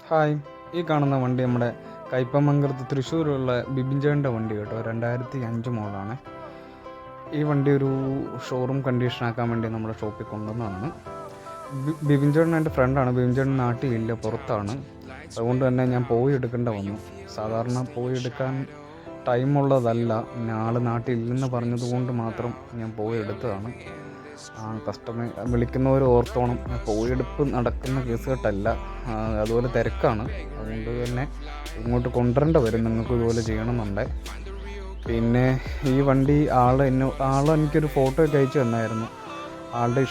Hi, ഈ കാണുന്ന വണ്ടി നമ്മുടെ കയ്പമംഗലത്ത് തൃശ്ശൂരുള്ള ബിബിൻ ചേട്ടൻ്റെ വണ്ടി കേട്ടോ. 2005 മോഡലാണ്. ഈ വണ്ടി ഒരു ഷോറൂം കണ്ടീഷനാക്കാൻ വേണ്ടി നമ്മുടെ ഷോപ്പിൽ കൊണ്ടുവന്നതാണ്. ബിബിൻ ചേട്ടൻ എൻ്റെ ഫ്രണ്ടാണ്. ബിബിൻ ചേട്ടൻ നാട്ടിലില്ല, പുറത്താണ്. അതുകൊണ്ട് തന്നെ ഞാൻ പോയി എടുക്കേണ്ട വന്നു. സാധാരണ പോയി എടുക്കാൻ ടൈമുള്ളതല്ല, ആൾ നാട്ടിലില്ലെന്ന് പറഞ്ഞതുകൊണ്ട് മാത്രം ഞാൻ പോയി എടുത്തതാണ്. കസ്റ്റമർ വിളിക്കുന്നവർ ഓർത്തോണം, പോയെടുപ്പ് നടക്കുന്ന കേസ് കെട്ടല്ല, അതുപോലെ തിരക്കാണ്. അതുകൊണ്ട് തന്നെ ഇങ്ങോട്ട് കൊണ്ടുവരേണ്ട വരും നിങ്ങൾക്ക് ഇതുപോലെ ചെയ്യണമെന്നുണ്ട്. പിന്നെ ഈ വണ്ടി ആൾ എനിക്കൊരു ഫോട്ടോ ഒക്കെ അയച്ചു തന്നായിരുന്നു. ആളുടെ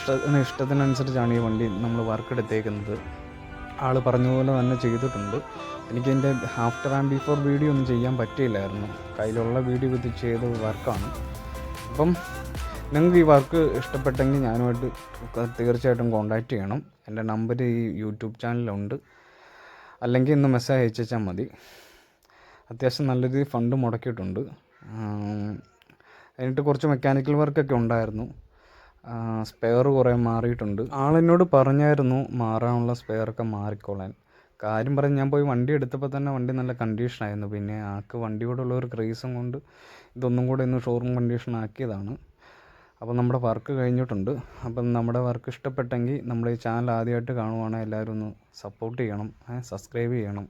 ഇഷ്ടത്തിനനുസരിച്ചാണ് ഈ വണ്ടി നമ്മൾ വർക്ക് എടുത്തേക്കുന്നത്. ആൾ പറഞ്ഞതുപോലെ തന്നെ ചെയ്തിട്ടുണ്ട്. എനിക്കെൻ്റെ ആഫ്റ്റർ ആൻഡ് ബിഫോർ വീഡിയോ ഒന്നും ചെയ്യാൻ പറ്റിയില്ലായിരുന്നു. കയ്യിലുള്ള വീഡിയോ ഇത് ചെയ്ത വർക്കാണ്. അപ്പം നിങ്ങൾക്ക് ഈ വർക്ക് ഇഷ്ടപ്പെട്ടെങ്കിൽ ഞാനുമായിട്ട് തീർച്ചയായിട്ടും കോൺടാക്റ്റ് ചെയ്യണം. എൻ്റെ നമ്പർ ഈ യൂട്യൂബ് ചാനലിലുണ്ട്, അല്ലെങ്കിൽ ഇന്ന് മെസ്സേജ് അയച്ചാൽ മതി. അത്യാവശ്യം നല്ല രീതിയിൽ ഫണ്ട് മുടക്കിയിട്ടുണ്ട്. എന്നിട്ട് കുറച്ച് മെക്കാനിക്കൽ വർക്കൊക്കെ ഉണ്ടായിരുന്നു. സ്പെയർ കുറേ മാറിയിട്ടുണ്ട്. ആളെന്നോട് പറഞ്ഞായിരുന്നു മാറാനുള്ള സ്പെയറൊക്കെ മാറിക്കോളാൻ. കാര്യം പറഞ്ഞ് ഞാൻ പോയി വണ്ടി എടുത്തപ്പോൾ തന്നെ വണ്ടി നല്ല കണ്ടീഷനായിരുന്നു. പിന്നെ ആൾക്ക് വണ്ടിയോടുള്ള ഒരു ക്രേസും കൊണ്ട് ഇതൊന്നും കൂടെ ഇന്ന് ഷോറൂം കണ്ടീഷൻ ആക്കിയതാണ്. അപ്പോൾ നമ്മുടെ വർക്ക് കഴിഞ്ഞിട്ടുണ്ട്. അപ്പം നമ്മുടെ വർക്ക് ഇഷ്ടപ്പെട്ടെങ്കിൽ നമ്മുടെ ഈ ചാനൽ ആദ്യമായിട്ട് കാണുവാണെങ്കിൽ എല്ലാവരും ഒന്ന് സപ്പോർട്ട് ചെയ്യണം, സബ്സ്ക്രൈബ് ചെയ്യണം.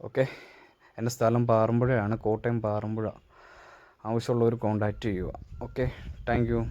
ഓക്കെ. എൻ്റെ സ്ഥലം പാറമ്പുഴയാണ്, കോട്ടയം പാറമ്പുഴ. ആവശ്യമുള്ളവർ കോൺടാക്റ്റ് ചെയ്യുക. Okay, thank you.